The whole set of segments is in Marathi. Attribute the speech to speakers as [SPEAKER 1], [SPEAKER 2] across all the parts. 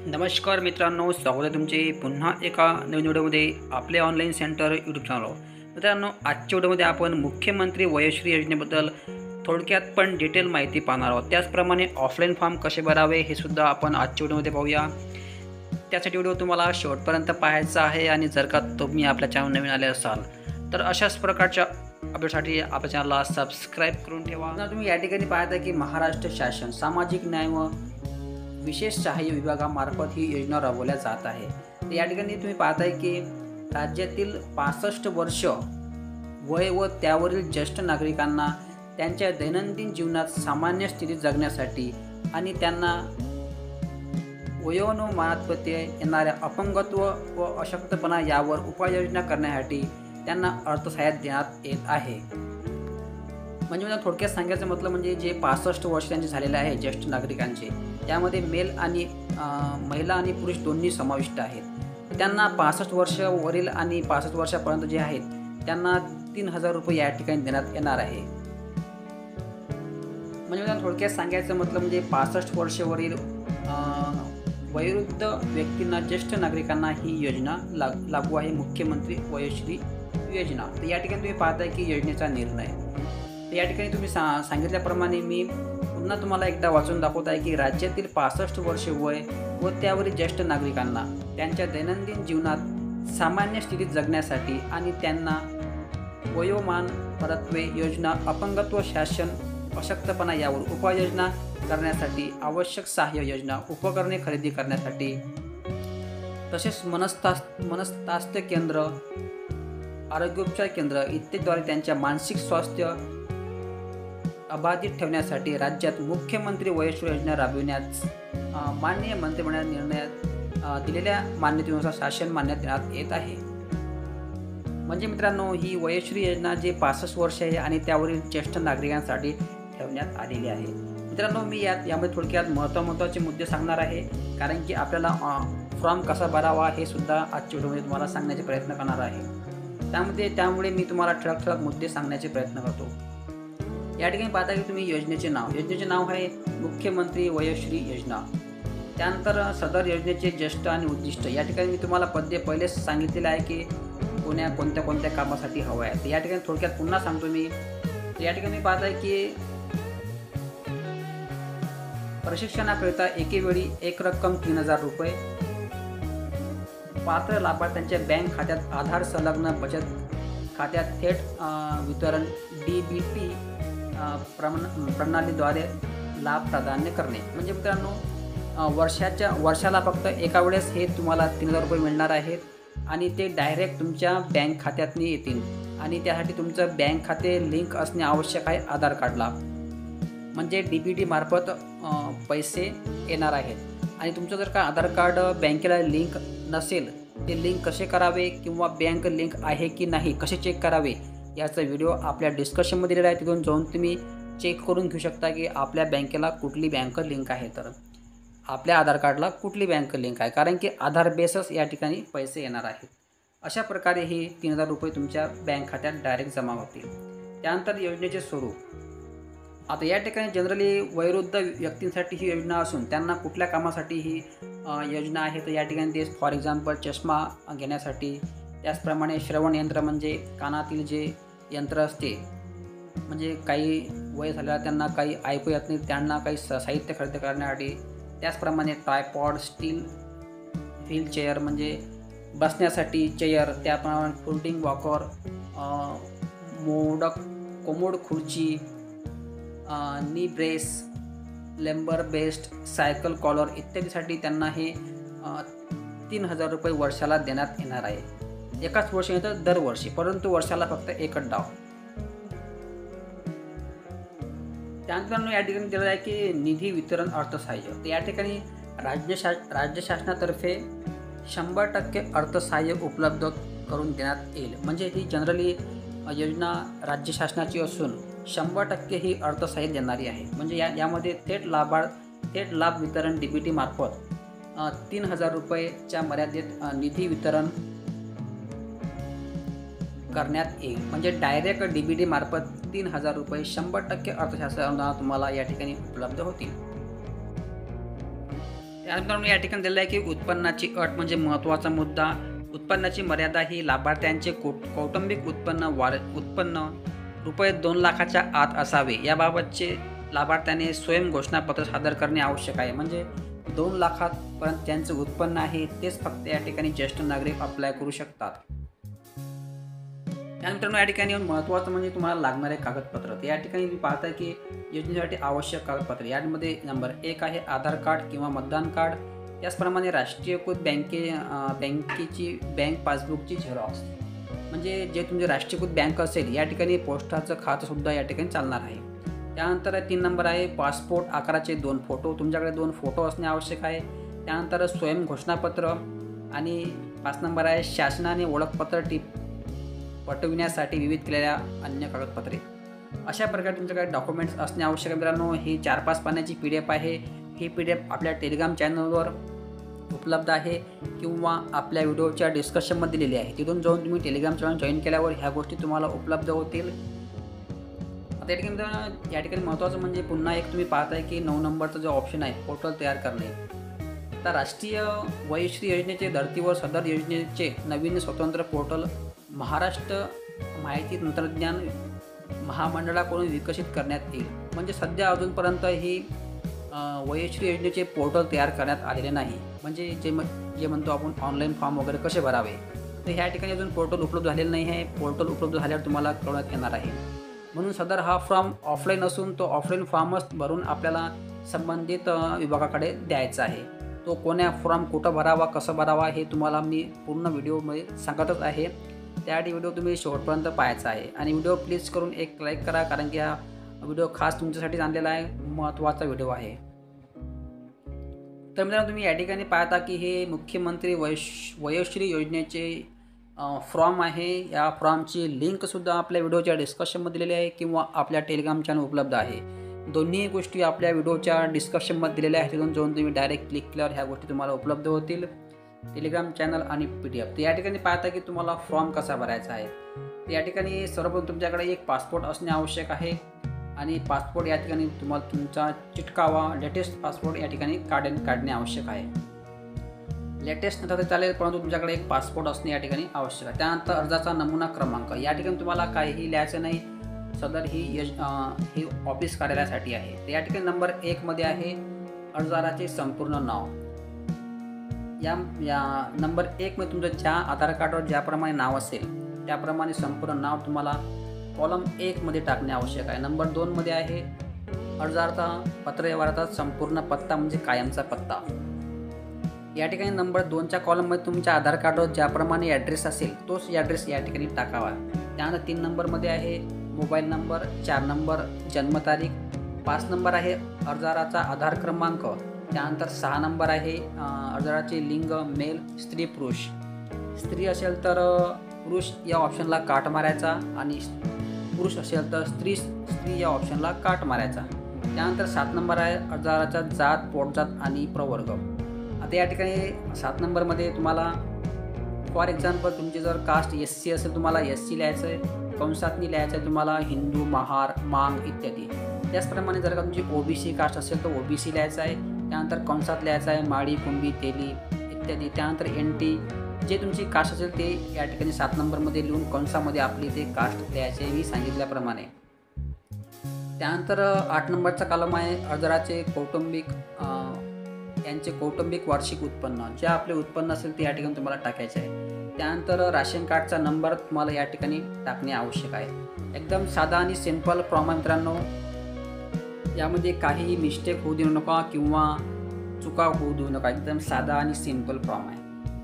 [SPEAKER 1] नमस्कार मित्रांनो, स्वागत आहे तुमचे पुन्हा एका नवीन व्हिडिओमध्ये आपले ऑनलाईन सेंटर यूट्यूब चॅनल. मित्रांनो, आजच्या व्हिडिओमध्ये आपण मुख्यमंत्री वयोश्री योजनेबद्दल थोडक्यात पण डिटेल माहिती पाहणार आहोत. त्याचप्रमाणे ऑफलाईन फॉर्म कसे भरावे हे सुद्धा आपण आजच्या व्हिडिओमध्ये पाहूया. त्यासाठी व्हिडिओ तुम्हाला शेवटपर्यंत पाहायचा आहे आणि जर का तुम्ही आपल्या चॅनल नवीन आले असाल तर अशाच प्रकारच्या अपडेटसाठी आपल्या चॅनलला सबस्क्राईब करून ठेवा. तुम्ही या ठिकाणी पाहता की महाराष्ट्र शासन सामाजिक न्याय व विशेष सहाय्य विभागामार्फत ही योजना राबवल्या जात आहे. तर या ठिकाणी तुम्ही पाहताय की राज्यातील 65 वर्ष वय व त्यावरील ज्येष्ठ नागरिकांना त्यांच्या दैनंदिन जीवनात सामान्य स्थितीत जगण्यासाठी आणि त्यांना वयोमानात येणाऱ्या अपंगत्व व अशक्तपणा यावर उपाययोजना करण्यासाठी त्यांना अर्थसहाय्य देण्यात येत आहे. म्हणजे मला थोडक्यात सांगायचं म्हटलं म्हणजे जे 65 वर्षांचे झालेले आहे ज्येष्ठ नागरिकांचे, त्यामध्ये मेल आणि महिला आणि पुरुष दोन्ही समाविष्ट आहेत. त्यांना 65 वर्षावरील आणि 65 वर्षापर्यंत जे आहेत त्यांना 3000 रुपये या ठिकाणी देण्यात येणार आहे. म्हणजे मला थोडक्यात सांगायचं म्हटलं म्हणजे 65 वर्षावरील वयोवृद्ध व्यक्तींना, ज्येष्ठ नागरिकांना ही योजना लागू आहे, मुख्यमंत्री वयोश्री योजना. तर या ठिकाणी तुम्ही पाहताय की योजनेचा निर्णय. तर या ठिकाणी तुम्ही सांगितल्याप्रमाणे मी पुन्हा तुम्हाला एकदा वाचून दाखवत आहे की राज्यातील 65 वर्षे वय व त्यावरील ज्येष्ठ नागरिकांना त्यांच्या दैनंदिन जीवनात सामान्य स्थितीत जगण्यासाठी आणि त्यांना वयोमान परत्वे योजना, अपंगत्व शासन, अशक्तपणा यावर उपाययोजना करण्यासाठी, आवश्यक सहाय्य योजना, उपकरणे खरेदी करण्यासाठी, तसेच मनस्तास्त्य केंद्र, आरोग्योपचार केंद्र इत्यादीद्वारे त्यांच्या मानसिक स्वास्थ्य अबाधित ठेवण्यासाठी राज्यात मुख्यमंत्री वयोश्री योजना राबविण्यास माननीय मंत्रिमंडळाने निर्णयात दिलेल्या मान्यतेनुसार शासन मान्यता देण्यात येत आहे. म्हणजे मित्रांनो, ही वयोश्री योजना जे 65 वर्ष आहे आणि त्यावरील ज्येष्ठ नागरिकांसाठी ठेवण्यात आलेली आहे. मित्रांनो, मी यामध्ये थोडक्यात महत्त्वाचे मुद्दे सांगणार आहे, कारण की आपल्याला फॉर्म कसा भरावा हे सुद्धा आजच्या व्हिडिओमध्ये तुम्हाला सांगण्याचे प्रयत्न करणार आहे. त्यामुळे मी तुम्हाला ठळक मुद्दे सांगण्याचे प्रयत्न करतो. या ठिकाणी पाहता की तुम्ही योजनेचे नाव आहे मुख्यमंत्री वयोश्री योजना. त्यानंतर सदर योजनेचे ज्येष्ठ आणि उद्दिष्ट या ठिकाणी मी तुम्हाला पहिलेच सांगितलेलं आहे की कोणत्या कामासाठी हवं आहे. तर या ठिकाणी थोडक्यात पुन्हा सांगतो मी. या ठिकाणी पाहताय की प्रशिक्षणाकरिता एकेवेळी एक रक्कम 3000 रुपये, पात्र लाभार्थ्यांच्या बँक खात्यात आधार संलग्न बचत खात्यात थेट वितरण DBT प्रणालीद्वारे लाभ प्रदान करणे. म्हणजे मित्रांनो, वर्षाला फक्त एका वेळेस हे तुम्हाला 3000 रुपये मिळणार आहेत आणि ते डायरेक्ट तुमच्या बँक खात्यातून येतील आणि त्यासाठी तुमचं बँक खाते लिंक असणे आवश्यक आहे आधार कार्डला. म्हणजे DBT मार्फत पैसे येणार आहेत. आणि तुमचं जर का आधार कार्ड बँकेला लिंक नसेल, ते लिंक कसे करावे किंवा बँक लिंक आहे की नाही कसे चेक करावे याचा व्हिडिओ आपल्या डिस्कशनमध्ये दिलेला आहे. तिथून जाऊन तुम्ही चेक करून घेऊ शकता की आपल्या बँकेला कुठली बँक लिंक आहे, तर आपल्या आधार कार्डला कुठली बँक लिंक आहे, कारण की आधार बेसच या ठिकाणी पैसे येणार आहेत. अशा प्रकारे हे 3000 रुपये तुमच्या बँक खात्यात डायरेक्ट जमा होतील. त्यानंतर योजनेचे स्वरूप. आता या ठिकाणी जनरली वयोवृद्ध व्यक्तींसाठी ही योजना असून त्यांना कुठल्या कामासाठी ही योजना आहे, तर या ठिकाणी ते फॉर एक्झाम्पल चष्मा घेण्यासाठी, त्याचप्रमाणे श्रवण यंत्र म्हणजे कानातील जे यंत्र असते, म्हणजे काही वय झालेला त्यांना काही ऐकू येत नाही त्यांना काही साहित्य खरेदी करण्यासाठी, त्याचप्रमाणे ट्रायपॉड, स्टील व्हीलचेअर म्हणजे बसण्यासाठी चेअर, त्याप्रमाणे फोल्डिंग वॉकर, कोमोड खुर्ची, knee brace, lumbar belt, cycle collar इत्यादीसाठी त्यांना हे 3000 रुपये वर्षाला देण्यात येणार आहे. एकाच वर्षी नाही तर दरवर्षी, परंतु वर्षाला फक्त एकच डाव. त्यानंतर या ठिकाणी दिलेलं आहे की निधी वितरण अर्थसहाय्य. तर या ठिकाणी राज्य शासनातर्फे 100% अर्थसहाय्य उपलब्ध करून देण्यात येईल. म्हणजे ही जनरली योजना राज्य शासनाची असून 100% ही अर्थसहाय्य देणारी आहे. म्हणजे यामध्ये थेट लाभ वितरण DBT मार्फत 3000 रुपयेच्या मर्यादेत निधी वितरण करण्यात येईल. म्हणजे डायरेक्ट DBT मार्फत 3000 रुपये 100% अर्थशास्त्राला तुम्हाला या ठिकाणी उपलब्ध होतील. त्यानंतर या ठिकाणी दिलेलं आहे की उत्पन्नाची अट म्हणजे महत्त्वाचा मुद्दा. उत्पन्नाची मर्यादा ही लाभार्थ्यांचे कौटुंबिक उत्पन्न रुपये 2 लाखाच्या आत असावे. याबाबतचे लाभार्थ्याने स्वयं घोषणापत्र सादर करणे आवश्यक आहे. म्हणजे 2 लाखापर्यंत ज्यांचं उत्पन्न आहे तेच फक्त या ठिकाणी ज्येष्ठ नागरिक अप्लाय करू शकतात. त्यानंतर या ठिकाणी महत्त्वाचं म्हणजे तुम्हाला लागणारे कागदपत्र. तर या ठिकाणी तुम्ही पाहताय की योजनेसाठी आवश्यक कागदपत्र यामध्ये नंबर 1 आहे आधार कार्ड किंवा मतदान कार्ड. त्याचप्रमाणे राष्ट्रीयकृत बँकेची बँक पासबुकची झेरॉक्स. म्हणजे जे तुमची राष्ट्रीयकृत बँक असेल या ठिकाणी पोस्टाचं खातंसुद्धा या ठिकाणी चालणार आहे. त्यानंतर 3 नंबर आहे पासपोर्ट आकाराचे 2 फोटो. तुमच्याकडे 2 फोटो असणे आवश्यक आहे. त्यानंतर स्वयं घोषणापत्र आणि 5 नंबर आहे शासनाने ओळखपत्र पटविण्यासाठी विविध केलेल्या अन्य कागदपत्रे. अशा प्रकारे तुमच्याकडे डॉक्युमेंट्स असणे आवश्यक आहे. मित्रांनो, ही 4-5 पानाची PDF आहे. ही PDF आपल्या टेलिग्राम चॅनलवर उपलब्ध आहे किंवा आपल्या व्हिडिओच्या डिस्क्रिप्शनमध्ये दिलेली आहे. तिथून जाऊन तुम्ही टेलिग्राम चॅनल जॉईन केल्यावर ह्या गोष्टी तुम्हाला उपलब्ध होतील. आता या ठिकाणी महत्त्वाचं म्हणजे पुन्हा एक तुम्ही पाहताय की 9 नंबरचा जो ऑप्शन आहे पोर्टल तयार करणे. आता राष्ट्रीय वयोश्री योजनेचे धर्तीवर सदर योजनेचे नवीन स्वतंत्र पोर्टल महाराष्ट्र माहिती तंत्रज्ञान महामंडळाकडून विकसित करण्यात येईल. म्हणजे सध्या अजूनपर्यंत ही वयोश्री योजनेचे पोर्टल तयार करण्यात आलेले नाही. म्हणजे जे म्हणतो आपण ऑनलाईन फॉर्म वगैरे कसे भरावे, तर ह्या ठिकाणी अजून पोर्टल उपलब्ध झालेलं नाही आहे. पोर्टल उपलब्ध झाल्यावर तुम्हाला कळवण्यात येणार आहे. म्हणून सदर हा फॉर्म ऑफलाईन असून तो ऑफलाईन फॉर्मच भरून आपल्याला संबंधित विभागाकडे द्यायचा आहे. तो कोण्या फॉर्म कुठं भरावा, कसं भरावा हे तुम्हाला मी पूर्ण व्हिडिओमध्ये सांगतच आहे. त्यासाठी व्हिडिओ तुम्ही शेवटपर्यंत पाहायचा आहे. आणि व्हिडिओ प्लीज करून एक लाईक करा, कारण की हा व्हिडिओ खास तुमच्यासाठी आणलेला आहे, महत्त्वाचा व्हिडिओ आहे. तर मित्रांनो, तुम्ही या ठिकाणी पाहता की हे मुख्यमंत्री वयोश्री योजनेचे फॉर्म आहे. या फॉर्मची लिंकसुद्धा आपल्या व्हिडिओच्या डिस्क्रिप्शनमध्ये दिलेली आहे किंवा आपल्या टेलिग्राम चॅनल उपलब्ध आहे. दोन्ही गोष्टी आपल्या व्हिडिओच्या डिस्क्रिप्शनमध्ये दिलेल्या आहेत. तिथून जाऊन तुम्ही डायरेक्ट क्लिक केल्यावर ह्या गोष्टी तुम्हाला उपलब्ध होतील, टेलिग्राम चॅनल आणि PDF. तर या ठिकाणी पाहता की तुम्हाला फॉर्म कसा भरायचा आहे. तर या ठिकाणी सर्वप्रथम तुमच्याकडे एक पासपोर्ट असणे आवश्यक आहे. आणि पासपोर्ट या ठिकाणी तुम्हाला तुमचा चिटकावा लेटेस्ट पासपोर्ट या ठिकाणी काढणे आवश्यक आहे. लेटेस्ट नंतर चालेल, परंतु तुमच्याकडे एक पासपोर्ट असणे या ठिकाणी आवश्यक आहे. त्यानंतर अर्जाचा नमुना क्रमांक. या ठिकाणी तुम्हाला काहीही लिहायचं नाही. सदर ही ऑफिस कार्यालयासाठी आहे. तर या ठिकाणी नंबर 1 मध्ये आहे अर्जदाराचे संपूर्ण नाव. या नंबर 1 मध्ये तुमचं ज्या आधार कार्डवर ज्याप्रमाणे नाव असेल त्याप्रमाणे संपूर्ण नाव तुम्हाला कॉलम 1 मध्ये टाकणे आवश्यक आहे. नंबर 2 मध्ये आहे अर्जदाराचा पत्रव्यवहाराचा संपूर्ण पत्ता म्हणजे कायमचा पत्ता. या ठिकाणी नंबर 2च्या कॉलममध्ये तुमच्या आधार कार्डवर ज्याप्रमाणे ॲड्रेस असेल तोच ॲड्रेस या ठिकाणी टाकावा. त्यानंतर 3 नंबरमध्ये आहे मोबाईल नंबर, 4 नंबर जन्मतारीख, 5 नंबर आहे अर्जदाराचा आधार क्रमांक. त्यानंतर 6 नंबर आहे अर्जदाराचे लिंग मेल, स्त्री पुरुष. स्त्री असेल तर पुरुष या ऑप्शनला काट मारायचा आणि पुरुष असेल तर स्त्री या ऑप्शनला काट मारायचा. त्यानंतर 7 नंबर आहे अर्जदाराचा जात, पोटजात आणि प्रवर्ग. आता या ठिकाणी 7 नंबरमध्ये तुम्हाला फॉर एक्झाम्पल तुमची जर कास्ट SC असेल तुम्हाला SC लिहायचं आहे, कंसातनी लिहायचं आहे तुम्हाला हिंदू, महार, मांग इत्यादी. त्याचप्रमाणे जर का तुमची OBC कास्ट असेल तर OBC लिहायचं आहे. त्यानंतर कंसात लिहायचं आहे माळी, कुंभी, तेली इत्यादी. त्यानंतर NT जे तुमची कास्ट असेल ते या ठिकाणी 7 नंबरमध्ये लिहून कंसामध्ये आपली ते कास्ट लिहायचे मी सांगितल्याप्रमाणे. त्यानंतर 8 नंबरचा कॉलम आहे अर्जदाराचे यांचे कौटुंबिक वार्षिक उत्पन्न. जे आपले उत्पन्न असेल ते या ठिकाणी तुम्हाला टाकायचे आहे. त्यानंतर राशन कार्डचा नंबर तुम्हाला या ठिकाणी टाकणे आवश्यक आहे. एकदम साधा आणि सिंपल फॉर्म आहे मित्रांनो. यामध्ये काहीही मिस्टेक होऊ देऊ नका किंवा चुका होऊ देऊ नका. एकदम साधा आणि सिंपल फॉर्म आहे.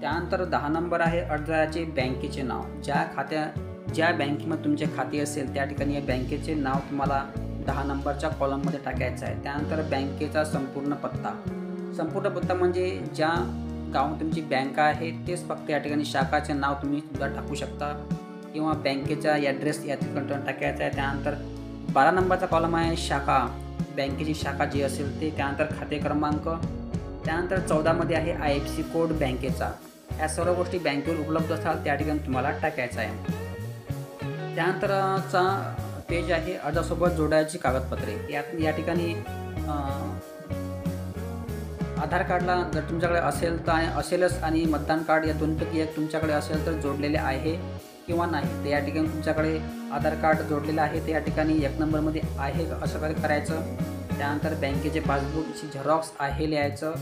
[SPEAKER 1] त्यानंतर 10 नंबर आहे अर्जदाराचे बँकेचे नाव. ज्या बँकेमध्ये तुमचे खाते असेल त्या ठिकाणी या बँकेचे नाव तुम्हाला 10 नंबरच्या कॉलममध्ये टाकायचं आहे. त्यानंतर बँकेचा संपूर्ण पत्ता. संपूर्ण पत्ता म्हणजे ज्या गावात तुमची बँक आहे तेच फक्त या ठिकाणी शाखाचे नाव तुम्ही सुद्धा टाकू शकता किंवा बँकेचा ॲड्रेस या ठिकाणी टाकायचा आहे. त्यानंतर 12 नंबरचा कॉलम आहे शाखा, बँकेची शाखा जी असेल ते. त्यानंतर खाते क्रमांक. त्यानंतर 14 मध्ये आहे IFSC कोड बँकेचा. या सर्व गोष्टी बँकेवर उपलब्ध असाल त्या ठिकाणी तुम्हाला टाकायचं आहे. त्यानंतरचा पेज आहे अर्जासोबत जोडायची कागदपत्रे. या ठिकाणी आधार कार्डला जर तुमच्याकडे असेल तर असेलच आणि मतदान कार्ड या दोनपैकी एक तुमच्याकडे असेल तर जोडलेले आहे किंवा नाही. तर या ठिकाणी तुमच्याकडे आधार कार्ड जोडलेलं आहे तर या ठिकाणी 1 नंबरमध्ये आहे असं करायचं. त्यानंतर बँकेचे पासबुकची झेरॉक्स आहे लिहायचं.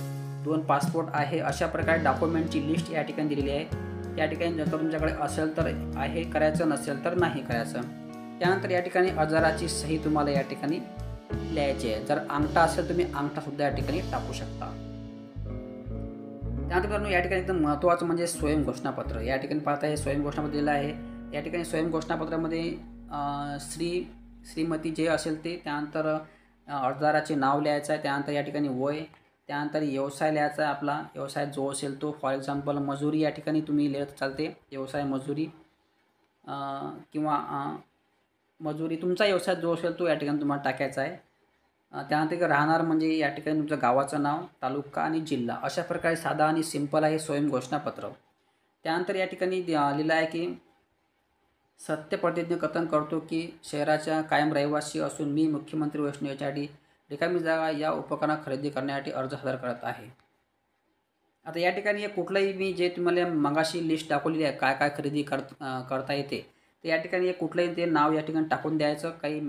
[SPEAKER 1] 2 पासपोर्ट आहे. अशा प्रकारे डॉक्युमेंटची लिस्ट या ठिकाणी दिलेली आहे. या ठिकाणी जर तुमच्याकडे असेल तर आहे करायचं, नसेल तर नाही करायचं. त्यानंतर या ठिकाणी अर्जदाराची सही तुम्हाला या ठिकाणी लिहायची आहे. जर अंगठा असेल तुम्ही अंगठासुद्धा या ठिकाणी टाकू शकता. त्यानंतर मित्रांनो या ठिकाणी एकदम महत्त्वाचं म्हणजे स्वयं घोषणापत्र. या ठिकाणी पाहता हे स्वयं घोषणापत्र दिलेलं आहे. या ठिकाणी स्वयं घोषणापत्रामध्ये श्रीमती जे असेल ते, त्यानंतर अर्जदाराचे नाव लिहायचं आहे, त्यानंतर या ठिकाणी वय, त्यानंतर व्यवसाय लिहायचा आहे आपला, व्यवसाय जो असेल तो. फॉर एक्झाम्पल मजुरी या ठिकाणी तुम्ही लिहिलं चालते, व्यवसाय मजुरी किंवा मजुरी तुमचा व्यवसाय जो असेल तो या ठिकाणी तुम्हाला टाकायचा आहे. त्यानंतर राहणार म्हणजे या ठिकाणी तुमचं गावाचं नाव, तालुका आणि जिल्हा. अशा प्रकारे साधा आणि सिंपल आहे स्वयं घोषणापत्र. त्यानंतर या ठिकाणी लिहिलं आहे की सत्यप्रतिज्ञा कथन करतो की शहराच्या कायम रहिवासी असून मी मुख्यमंत्री वैष्णव योजनेसाठी रिकामी जागा या उपकरण खरेदी करण्यासाठी अर्ज सादर करत आहे. आता या ठिकाणी कुठलंही मी जे तुम्हाला मगाशी लिस्ट दाखवलेली आहे काय काय खरेदी करता येते, तर या ठिकाणी कुठलंही ते नाव या ठिकाणी टाकून द्यायचं. काही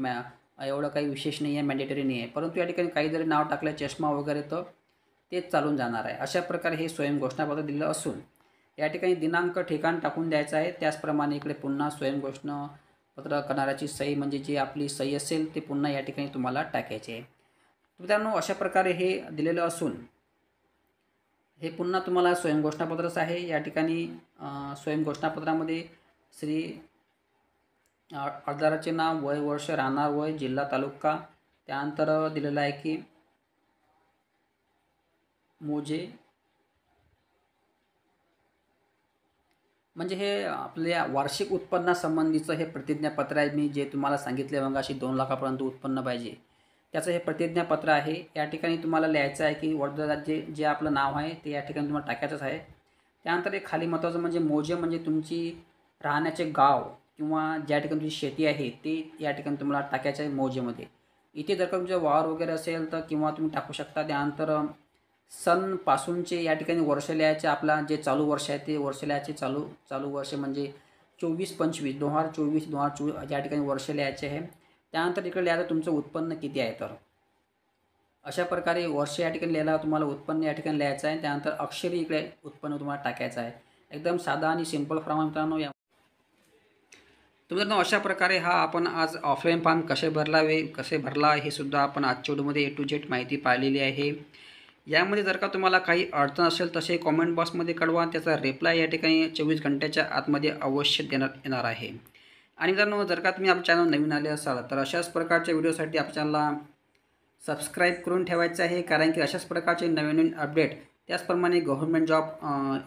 [SPEAKER 1] एवढं काही विशेष नाही आहे, मॅन्डेटरी नाही आहे. परंतु या ठिकाणी काही जरी नाव टाकलं चष्मा वगैरे तर तेच चालून जाणार आहे. अशा प्रकारे हे स्वयं घोषणापत्र दिलं असून या ठिकाणी दिनांक ठिकाण टाकून द्यायचं आहे. त्याचप्रमाणे इकडे पुन्हा स्वयं घोषणापत्र करणाऱ्याची सही म्हणजे जी आपली सही असेल ते पुन्हा या ठिकाणी तुम्हाला टाकायचे आहे. मित्रांनो अशा प्रकारे हे दिलेलं असून हे पुन्हा तुम्हाला स्वयं घोषणापत्रच आहे. या ठिकाणी स्वयं घोषणापत्रामध्ये अर्जदाराचे नाव, वय, वर्ष, राहणार वय, जिल्हा, तालुका, त्यानंतर दिलेलं आहे की मोजे म्हणजे हे आपल्या वार्षिक उत्पन्नासंबंधीचं हे प्रतिज्ञापत्र आहे. मी जे तुम्हाला सांगितले मगाशी 2 लाखापर्यंत उत्पन्न पाहिजे त्याचं हे प्रतिज्ञापत्र आहे. या ठिकाणी तुम्हाला लिहायचं आहे की वर्गदारात जे आपलं नाव आहे ते या ठिकाणी तुम्हाला टाकायचंच आहे. त्यानंतर एक खाली महत्त्वाचं म्हणजे मोजे म्हणजे तुमची राहण्याचे गाव किंवा ज्या ठिकाणी तुमची शेती आहे ते या ठिकाणी तुम्हाला टाकायचं आहे मोजेमध्ये. इथे जर का तुमचं वावर वगैरे असेल तर किंवा तुम्ही टाकू शकता. त्यानंतर सनपासूनचे या ठिकाणी वर्ष लिहायचे. आपला जे चालू वर्ष आहे ते वर्ष लिहायचे. चालू वर्ष म्हणजे 24-25 2024 या ठिकाणी वर्ष लिहायचे आहे. त्यानंतर इकडे लिहायचं तुमचं उत्पन्न किती आहे. तर अशा प्रकारे वर्ष या ठिकाणी लिहायला तुम्हाला उत्पन्न या ठिकाणी लिहायचं आहे. त्यानंतर अक्षरी इकडे उत्पन्न तुम्हाला टाकायचं आहे. एकदम साधा आणि सिंपल फॉर्म मित्रांनो. मित्रांनो अशा प्रकारे हा आपण आज ऑफलाईन फॉर्म कसे भरला हे सुद्धा आपण आजच्या व्हिडिओमध्ये A to Z माहिती पाहिलेली आहे. यामध्ये जर का तुम्हाला काही अडचण असेल तसे कॉमेंट बॉक्समध्ये कळवा. त्याचा रिप्लाय या ठिकाणी 24 घंट्याच्या आतमध्ये अवश्य येणार आहे. आणि मित्रांनो जर का तुम्ही आपल्या चॅनल नवीन आले असाल तर अशाच प्रकारच्या व्हिडिओसाठी आपल्या चॅनलला सबस्क्राईब करून ठेवायचं आहे. कारण की अशाच प्रकारचे नवीन अपडेट, त्याचप्रमाणे गव्हर्नमेंट जॉब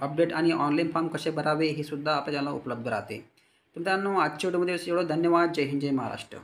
[SPEAKER 1] अपडेट आणि ऑनलाईन फॉर्म कसे भरावे हे सुद्धा आपल्या चॅनलला उपलब्ध राहते. मित्रांनो आजच्या व्हिडिओमध्ये एवढं. धन्यवाद. जय हिंद, जय महाराष्ट्र.